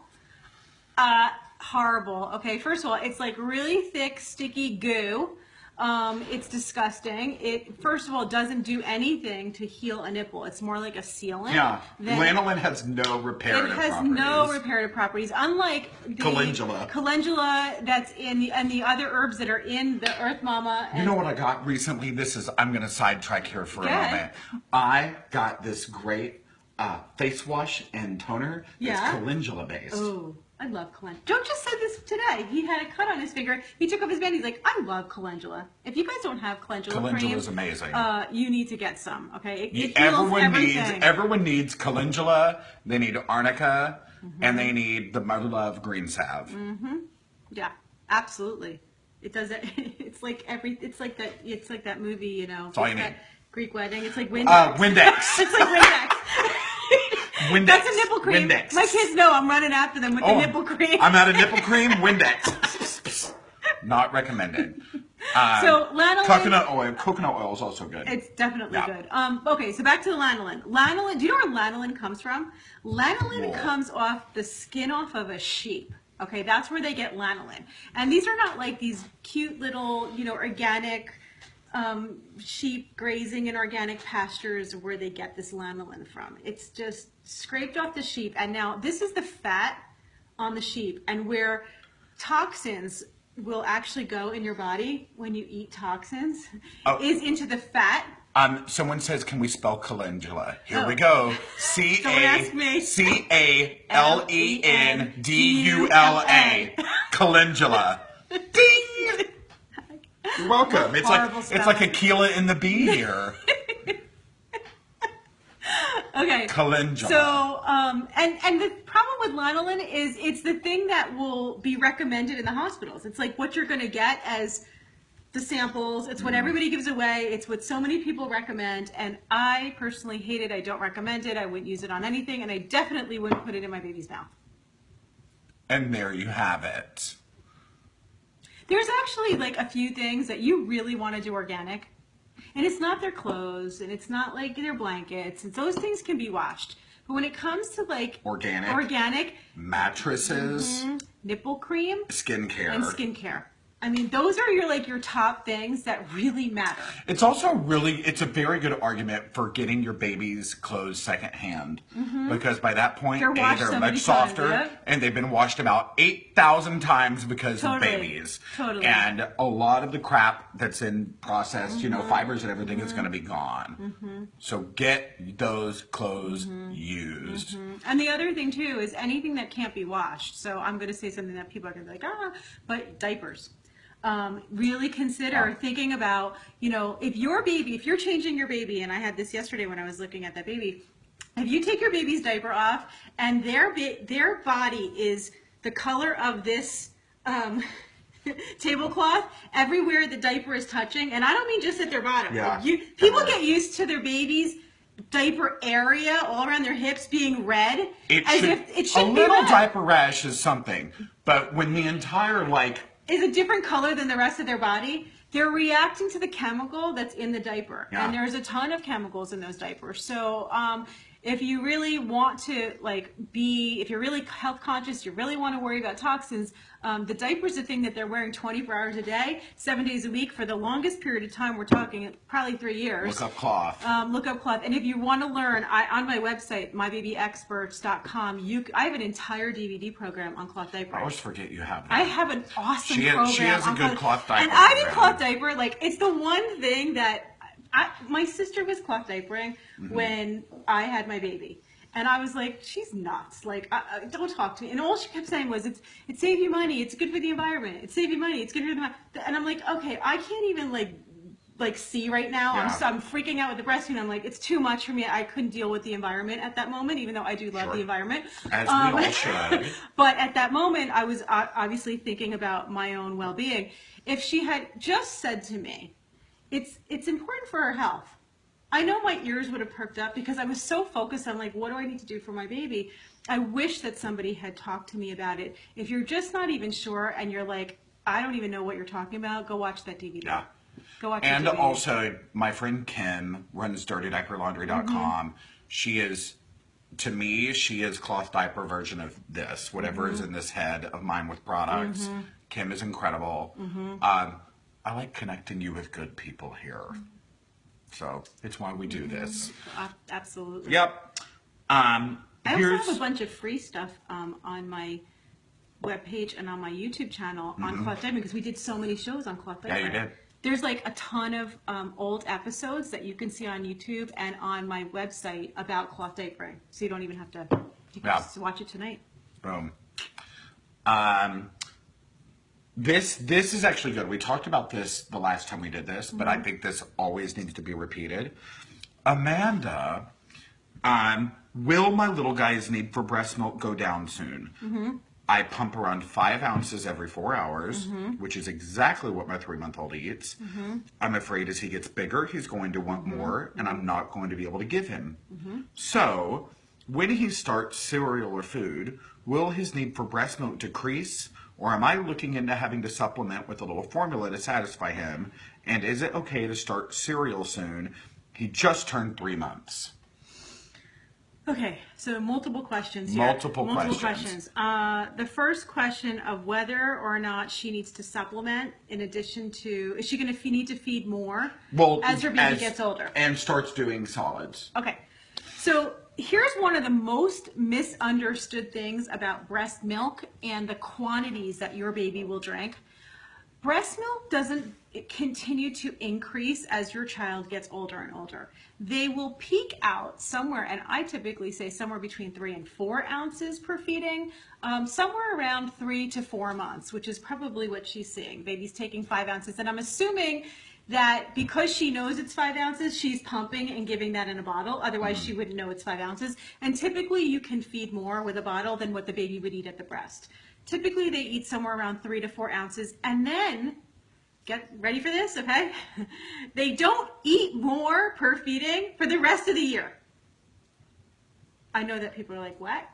Horrible. Okay, first of all, it's like really thick, sticky goo. It's disgusting. It, first of all, doesn't do anything to heal a nipple. It's more like a sealant. Yeah, lanolin has no reparative properties. It has no reparative properties, unlike the calendula that's in the other herbs that are in the Earth Mama. You know what I got recently? I'm going to sidetrack here for a moment. I got this great face wash and toner that's calendula based. Ooh. I love calendula. Joe just said this today. He had a cut on his finger. He took off his band. He's like, I love calendula. If you guys don't have calendula Calendula is cream, amazing. You need to get some. Okay, it heals everyone everyone needs calendula. They need arnica, and they need the Mother Love green salve. Yeah, absolutely. It does it. It's like that movie. You know, all you need. Greek wedding. It's like Windex. Windex. It's like Windex. Windex. That's a nipple cream. Windex. My kids know I'm running after them with the nipple cream. I'm out of nipple cream. Windex. Not recommended. So lanolin. Coconut oil is also good. It's definitely good. Okay, so back to the lanolin. Lanolin. Do you know where lanolin comes from? Lanolin comes off the skin off of a sheep. Okay, that's where they get lanolin. And these are not like these cute little, organic sheep grazing in organic pastures where they get this lanolin from. It's just scraped off the sheep. And now this is the fat on the sheep, and where toxins will actually go in your body when you eat toxins is into the fat. Someone says, can we spell calendula? Here we go. C-A-L-E-N-D-U-L-A. Calendula. Ding! You're welcome. It's like Aquila in the bee here. Okay. Calendula. So, and the problem with lanolin is it's the thing that will be recommended in the hospitals. It's like what you're going to get as the samples. It's what everybody gives away. It's what so many people recommend. And I personally hate it. I don't recommend it. I wouldn't use it on anything. And I definitely wouldn't put it in my baby's mouth. And there you have it. There's actually like a few things that you really want to do organic. And it's not their clothes, and it's not like their blankets, and those things can be washed. But when it comes to like organic mattresses, nipple cream, skincare. I mean, those are your top things that really matter. It's also it's a very good argument for getting your baby's clothes secondhand, because by that point, they're much softer, and they've been washed about 8,000 times because of babies. Totally. And a lot of the crap that's in processed, fibers and everything is going to be gone. So get those clothes used. And the other thing too is anything that can't be washed. So I'm going to say something that people are going to be like, but diapers. Really consider thinking about, if you're changing your baby, and I had this yesterday when I was looking at that baby, if you take your baby's diaper off and their body is the color of this tablecloth everywhere the diaper is touching, and I don't mean just at their bottom. Yeah. People get used to their baby's diaper area all around their hips being red, if it should be a little red. diaper rash is something, but when the entire is a different color than the rest of their body, they're reacting to the chemical that's in the diaper. Yeah. And there's a ton of chemicals in those diapers. So if you really want to if you're really health conscious, you really want to worry about toxins, the diaper's the thing that they're wearing 24 hours a day, 7 days a week for the longest period of time. We're talking probably 3 years. Look up cloth. And if you want to learn, on my website, mybabyexperts.com, I have an entire DVD program on cloth diapers. I always forget you have that. I have an awesome program. She has a good cloth diaper. And I did cloth diaper. It's the one thing that my sister was cloth diapering when I had my baby. And I was like, she's nuts. Don't talk to me. And all she kept saying was, it saves you money. It's good for the environment. It saves you money. It's good for the environment. And I'm like, okay, I can't even see right now. Yeah. I'm freaking out with the breastfeeding. I'm like, it's too much for me. I couldn't deal with the environment at that moment, even though I do love the environment. As we all should. But at that moment, I was obviously thinking about my own well-being. If she had just said to me, it's important for her health, I know my ears would have perked up because I was so focused on what do I need to do for my baby. I wish that somebody had talked to me about it. If you're just not even sure and you're like, I don't even know what you're talking about, go watch that DVD. Yeah. Go watch and the DVD. Also, my friend Kim runs dirtydiaperlaundry.com. She is cloth diaper version of this, whatever is in this head of mine with products. Kim is incredible. I like connecting you with good people here. So it's why we do this. Absolutely. Yep. I also have a bunch of free stuff on my webpage and on my YouTube channel on cloth diapering because we did so many shows on cloth diapering. Yeah, you did. There's a ton of old episodes that you can see on YouTube and on my website about cloth diapering. So you don't even have to, you can just watch it tonight. Boom. This is actually good. We talked about this the last time we did this, but I think this always needs to be repeated. Amanda, will my little guy's need for breast milk go down soon? I pump around 5 ounces every 4 hours, which is exactly what my 3-month-old eats. I'm afraid as he gets bigger, he's going to want more, and I'm not going to be able to give him. So, when he starts cereal or food, will his need for breast milk decrease? Or am I looking into having to supplement with a little formula to satisfy him? And is it okay to start cereal soon? He just turned 3 months. Okay, so multiple questions here. Multiple questions. The first question of whether or not she needs to supplement in addition to, is she going to need to feed more as her baby gets older? And starts doing solids. Okay, so here's one of the most misunderstood things about breast milk and the quantities that your baby will drink. Breast milk doesn't continue to increase as your child gets older and older. They will peak out somewhere, and I typically say somewhere between 3 and 4 ounces per feeding, somewhere around 3 to 4 months, which is probably what she's seeing. Baby's taking 5 ounces, and I'm assuming that because she knows it's 5 ounces, she's pumping and giving that in a bottle. Otherwise, she wouldn't know it's 5 ounces. And typically, you can feed more with a bottle than what the baby would eat at the breast. Typically, they eat somewhere around 3 to 4 ounces. And then, get ready for this, okay? They don't eat more per feeding for the rest of the year. I know that people are like, what?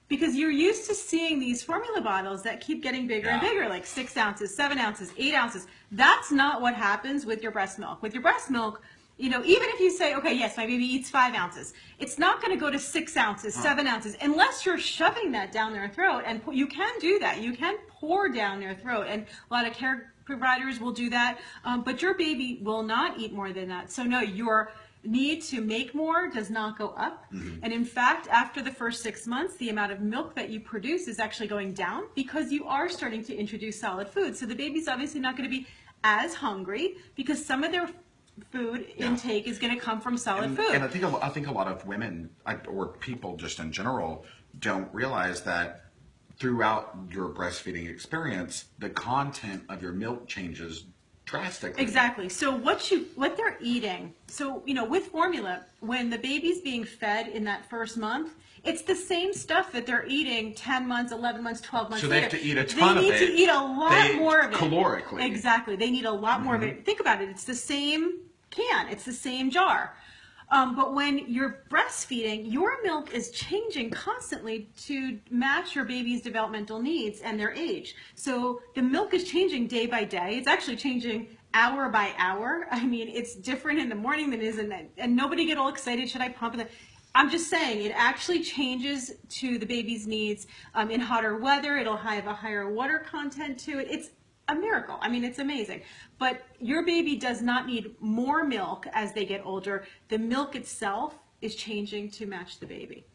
Because you're used to seeing these formula bottles that keep getting bigger and bigger, like 6 ounces, 7 ounces, 8 ounces. That's not what happens with your breast milk. With your breast milk, you know, even if you say, okay, yes, my baby eats 5 ounces, it's not going to go to 6 ounces, 7 ounces, unless you're shoving that down their throat. And you can do that. You can pour down their throat. And a lot of care providers will do that. But your baby will not eat more than that. So no, your need to make more does not go up. And in fact, after the first 6 months, the amount of milk that you produce is actually going down because you are starting to introduce solid food. So the baby's obviously not going to be as hungry because some of their food intake is going to come from solid food. And I think a lot of women or people just in general don't realize that throughout your breastfeeding experience, the content of your milk changes drastically. Exactly. So what they're eating. So, you know, with formula, when the baby's being fed in that first month, it's the same stuff that they're eating 10 months, 11 months, 12 months so later. They have to eat a ton of it. They need to eat a lot more of it. Calorically. Exactly. They need a lot more of it. Think about it. It's the same can. It's the same jar. But when you're breastfeeding, your milk is changing constantly to match your baby's developmental needs and their age. So the milk is changing day by day. It's actually changing hour by hour. I mean, it's different in the morning than it is in the, and nobody get all excited, should I pump it? I'm just saying, it actually changes to the baby's needs. In hotter weather, it'll have a higher water content to it. It's a miracle. I mean, it's amazing. But your baby does not need more milk as they get older. The milk itself is changing to match the baby.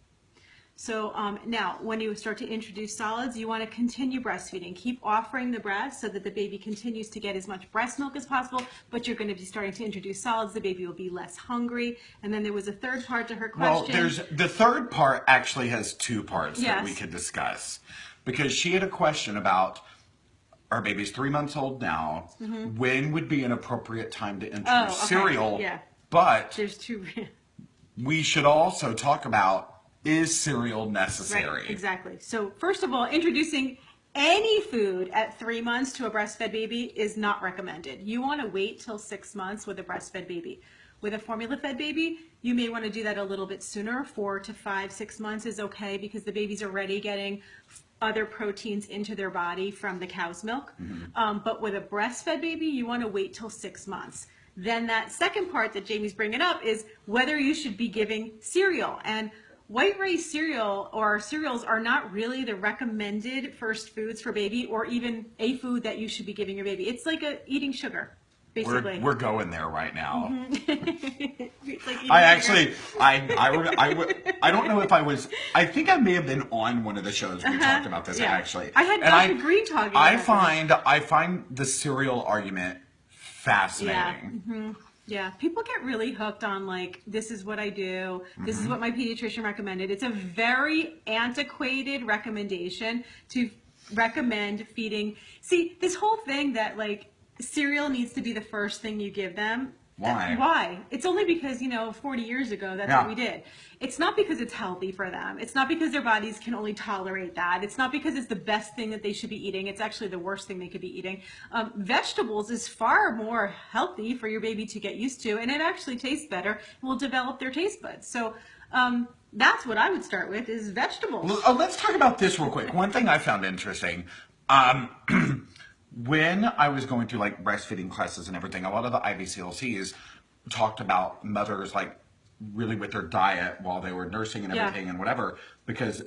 So now, when you start to introduce solids, you want to continue breastfeeding. Keep offering the breast so that the baby continues to get as much breast milk as possible, but you're going to be starting to introduce solids. The baby will be less hungry. And then there was a third part to her question. Well, the third part actually has 2 parts that we could discuss. Because she had a question about, our baby's 3 months old now. When would be an appropriate time to introduce cereal? Yeah. But there's 2. We should also talk about, is cereal necessary? Right, exactly. So first of all, introducing any food at 3 months to a breastfed baby is not recommended. You want to wait till 6 months with a breastfed baby. With a formula-fed baby, you may want to do that a little bit sooner. 4 to 5, 6 months is okay because the baby's already getting other proteins into their body from the cow's milk. But with a breastfed baby, you want to wait till 6 months. Then that second part that Jamie's bringing up is whether you should be giving cereal. And white rice cereal or cereals are not really the recommended first foods for baby or even a food that you should be giving your baby. It's like eating sugar. Basically. We're going there right now. It's like I don't know if I was, I think I may have been on one of the shows we talked about this actually. I had Dr. Green talking about it. I find the cereal argument fascinating. Yeah, people get really hooked on like, this is what I do. This is what my pediatrician recommended. It's a very antiquated recommendation to recommend feeding. See, this whole thing that like cereal needs to be the first thing you give them. Why? Why? It's only because, 40 years ago, that's what we did. It's not because it's healthy for them. It's not because their bodies can only tolerate that. It's not because it's the best thing that they should be eating. It's actually the worst thing they could be eating. Vegetables is far more healthy for your baby to get used to, and it actually tastes better and will develop their taste buds. So that's what I would start with is vegetables. Let's talk about this real quick. One thing I found interesting. When I was going through like breastfeeding classes and everything, a lot of the IBCLCs talked about mothers like really with their diet while they were nursing and everything and whatever, because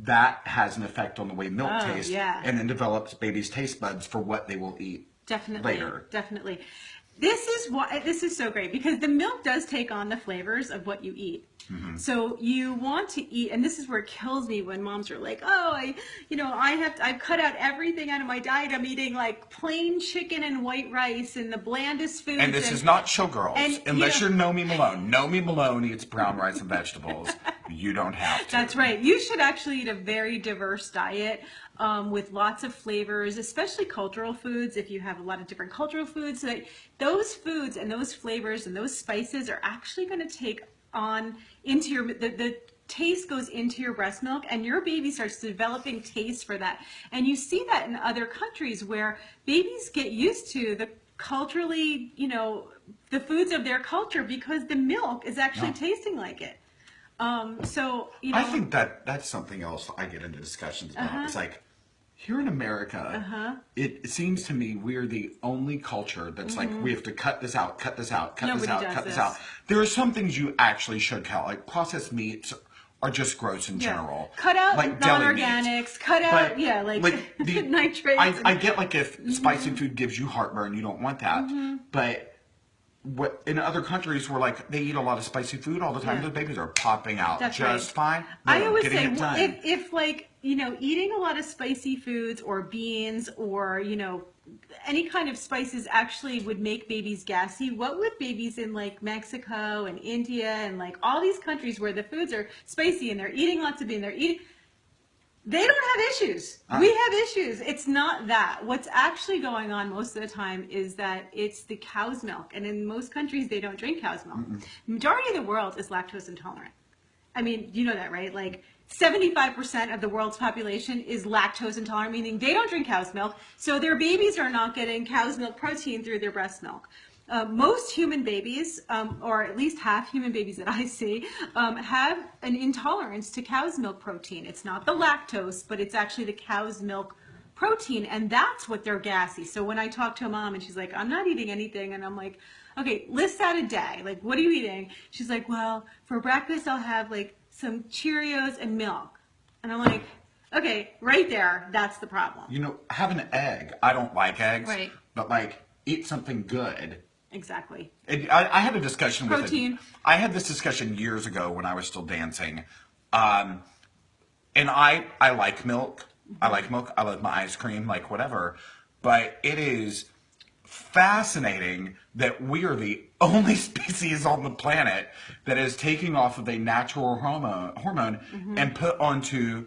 that has an effect on the way milk tastes and then develops baby's taste buds for what they will eat later. Definitely. This is so great because the milk does take on the flavors of what you eat. So you want to eat, and this is where it kills me when moms are like, oh, I've cut out everything out of my diet. I'm eating like plain chicken and white rice and the blandest foods. And this is not showgirls, unless you're Nomi Malone. Nomi Malone eats brown rice and vegetables. You don't have to. That's right. You should actually eat a very diverse diet with lots of flavors, especially cultural foods. If you have a lot of different cultural foods, so that those foods and those flavors and those spices are actually going to take on into your the taste goes into your breast milk, and your baby starts developing taste for that. And you see that in other countries where babies get used to the culturally, the foods of their culture because the milk is actually tasting like it. I think that's something else I get into discussions about. It's like, here in America, it seems to me we're the only culture that's like, we have to cut this out, cut this out, cut this out, cut this out. There are some things you actually should cut, like processed meats are just gross in general. Cut out like non-organics, cut out, nitrates. I get like if spicy food gives you heartburn, you don't want that. But what in other countries where like they eat a lot of spicy food all the time, those babies are popping out fine. I always say if like eating a lot of spicy foods or beans or any kind of spices actually would make babies gassy, what would babies in like Mexico and India and like all these countries where the foods are spicy and they're eating lots of beans, they don't have issues. We have issues. It's not that. What's actually going on most of the time is that it's the cow's milk. And in most countries, they don't drink cow's milk. The majority of the world is lactose intolerant. I mean, you know that, right? Like 75% of the world's population is lactose intolerant, meaning they don't drink cow's milk. So their babies are not getting cow's milk protein through their breast milk. Most human babies, or at least half human babies that I see, have an intolerance to cow's milk protein. It's not the lactose, but it's actually the cow's milk protein, and that's what they're gassy. So when I talk to a mom and she's like, I'm not eating anything, and I'm like, okay, list out a day. Like, what are you eating? She's like, well, for breakfast I'll have like some Cheerios and milk. And I'm like, okay, right there, that's the problem. Have an egg. I don't like eggs, but like eat something good. Exactly. I had a discussion with protein. I had this discussion years ago when I was still dancing, and I like milk. I like milk. I love my ice cream, like whatever. But it is fascinating that we are the only species on the planet that is taking off of a natural hormone and put onto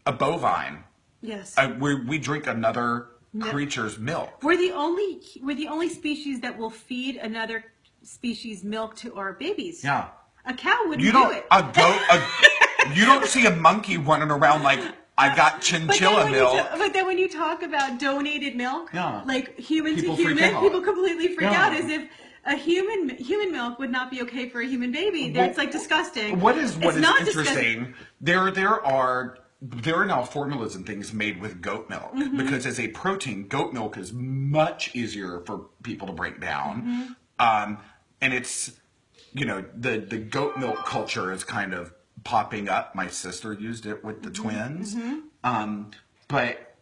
a bovine. Yes. We drink another creature's milk. We're the only species that will feed another species milk to our babies. Yeah. A cow wouldn't do it. You don't see a monkey running around like, I got chinchilla milk. But then when you talk about donated milk, like human People to human, freak out. people completely freak out as if a human milk would not be okay for a human baby. That's like disgusting. What is interesting? Disgusting. There are now formulas and things made with goat milk because as a protein, goat milk is much easier for people to break down. And it's, the goat milk culture is kind of popping up. My sister used it with the twins. But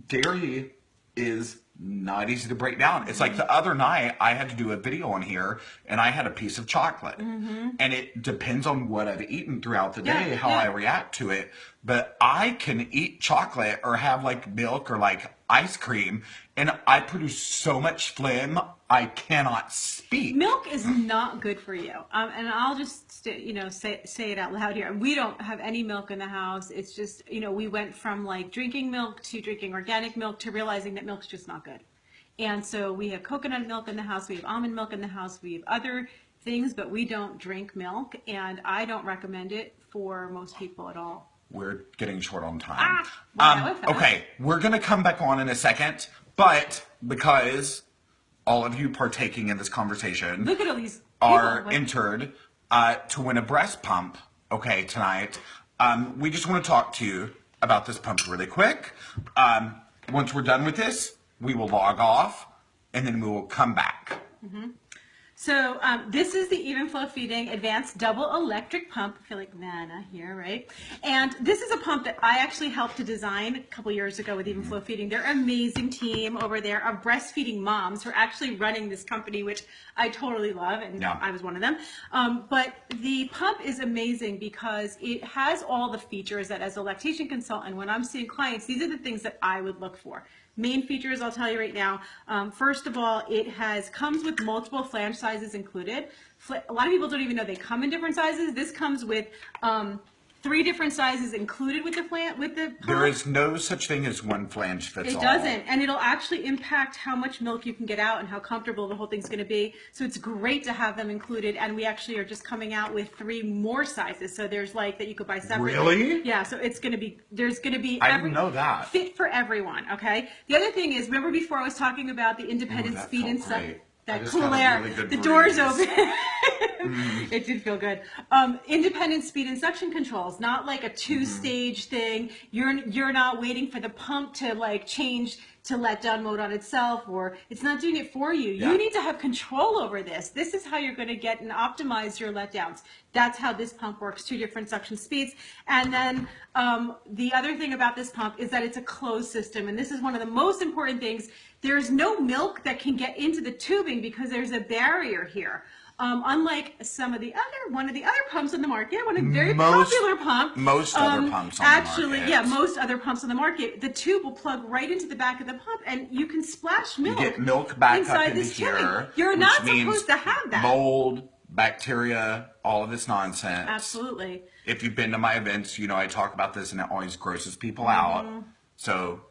dairy is not easy to break down. It's like the other night I had to do a video on here and I had a piece of chocolate and it depends on what I've eaten throughout the day, how I react to it. But I can eat chocolate or have like milk or like ice cream, and I produce so much phlegm, I cannot speak. Milk is not good for you. And I'll just, say it out loud here. We don't have any milk in the house. It's just, we went from like drinking milk to drinking organic milk to realizing that milk's just not good. And so we have coconut milk in the house. We have almond milk in the house. We have other things, but we don't drink milk. And I don't recommend it for most people at all. We're getting short on time. Okay, we're going to come back on in a second, but because all of you partaking in this conversation look at all these are entered to win a breast pump, tonight, we just want to talk to you about this pump really quick. Once we're done with this, we will log off, and then we will come back. Mm-hmm. So this is the Evenflo Feeding Advanced Double Electric Pump. I feel like Nana here, right? And this is a pump that I actually helped to design a couple years ago with Evenflo Feeding. They're an amazing team over there of breastfeeding moms who are actually running this company, which I totally love, and I was one of them. But the pump is amazing because it has all the features that as a lactation consultant, when I'm seeing clients, these are the things that I would look for. Main features, I'll tell you right now. First of all, it comes with multiple flange sizes included. A lot of people don't even know they come in different sizes. This comes with 3 different sizes included with the pump. There is no such thing as one flange fits all. It doesn't, and it'll actually impact how much milk you can get out and how comfortable the whole thing's going to be. So it's great to have them included, and we actually are just coming out with 3 more sizes. So there's like that you could buy separately. Really? Yeah. So there's going to be. I didn't know that. Fit for everyone. Okay. The other thing is, remember before I was talking about the independent speed and stuff. That cool air. Really the door's open. It did feel good. Independent speed and suction controls, not like a 2-stage thing. You're not waiting for the pump to like change to letdown mode on itself, or it's not doing it for you. You need to have control over this. This is how you're going to get and optimize your letdowns. That's how this pump works, 2 different suction speeds. And then the other thing about this pump is that it's a closed system, and this is one of the most important things. There's no milk that can get into the tubing because there's a barrier here. Unlike one of the other pumps on the market, one of the very popular pump. Most other pumps on the market. Yeah, most other pumps on the market. The tube will plug right into the back of the pump, and you can splash milk. You get milk back inside up into this here. tubing. You're not supposed to have that. Mold, bacteria, all of this nonsense. Absolutely. If you've been to my events, I talk about this, and it always grosses people out. So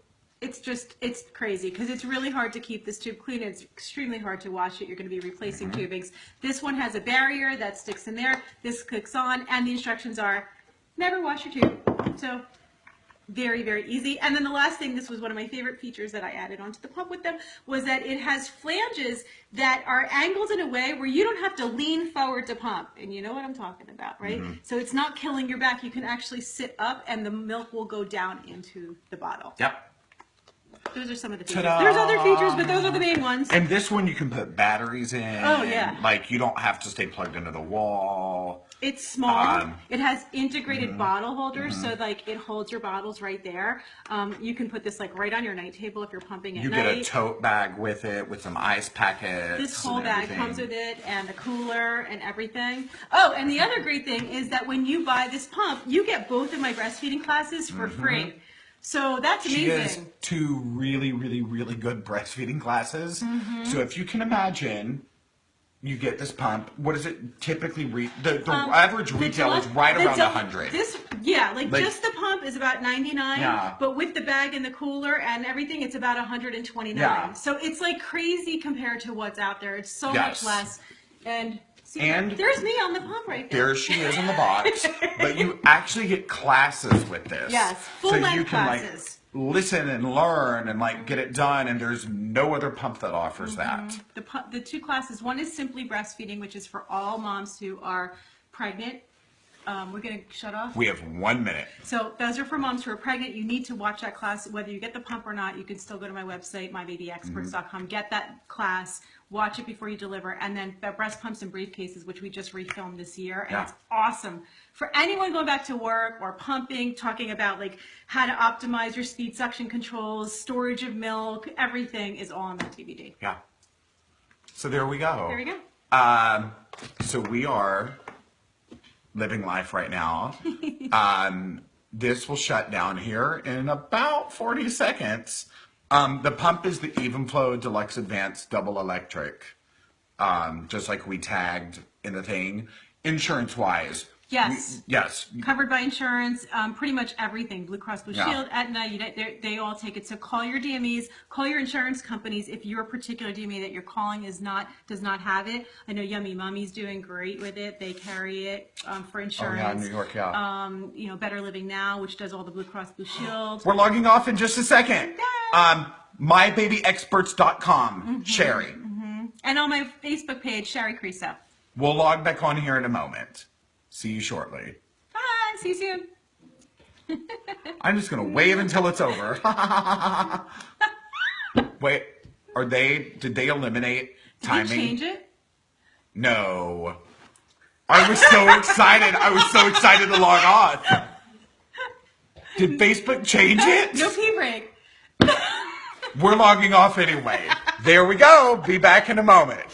it's crazy because it's really hard to keep this tube clean. It's extremely hard to wash it. You're going to be replacing tubings. This one has a barrier that sticks in there. This clicks on, and the instructions are never wash your tube. So very, very easy. And then the last thing, this was one of my favorite features that I added onto the pump with them, was that it has flanges that are angled in a way where you don't have to lean forward to pump. And you know what I'm talking about, right? So it's not killing your back. You can actually sit up, and the milk will go down into the bottle. Yep. Those are some of the features. There's other features, but those are the main ones. And this one you can put batteries in. Oh, yeah. Like, you don't have to stay plugged into the wall. It's small. It has integrated bottle holders, so like it holds your bottles right there. You can put this like right on your night table if you're pumping at night. You get a tote bag with it with some ice packets. This whole bag comes with it, and a cooler and everything. Oh, and the other great thing is that when you buy this pump, you get both of my breastfeeding classes for free. So that's amazing. She has 2 really, really, really good breastfeeding classes. So if you can imagine, you get this pump. What is it typically? The average retail is right around 100. Just the pump is about 99. Yeah. But with the bag and the cooler and everything, it's about 129. Yeah. So it's like crazy compared to what's out there. It's so much less. And there's me on the pump right there. There she is in the box. But you actually get classes with this. Yes, full-length So classes. you can listen and learn and get it done, and there's no other pump that offers that. The 2 classes, one is simply breastfeeding, which is for all moms who are pregnant. We're going to shut off. We have 1 minute. So those are for moms who are pregnant. You need to watch that class. Whether you get the pump or not, you can still go to my website, mybabyexperts.com, get that class, watch it before you deliver, and then the breast pumps and briefcases, which we just refilmed this year, and it's awesome. For anyone going back to work or pumping, talking about like how to optimize your speed suction controls, storage of milk, everything is all on that DVD. Yeah. So there we go. There we go. So we are living life right now. This will shut down here in about 40 seconds. The pump is the Evenflo Deluxe Advanced Double Electric. Just like we tagged in the thing. Insurance-wise. Yes. Yes. Covered by insurance, pretty much everything. Blue Cross Blue Yeah. Shield, Aetna, they all take it. So call your DMEs, call your insurance companies if your particular DME that you're calling does not have it. I know Yummy Mummy's doing great with it. They carry it for insurance. Oh, yeah, in New York, yeah. Better Living Now, which does all the Blue Cross Blue Shield. We're logging off in just a second. Yay! MyBabyExperts.com, Shari. And on my Facebook page, Shari Criso. We'll log back on here in a moment. See you shortly. Bye. See you soon. I'm just going to wave until it's over. Wait, did they eliminate timing? Did they change it? No. I was so excited. I was so excited to log on. Did Facebook change it? No pee break. We're logging off anyway. There we go. Be back in a moment.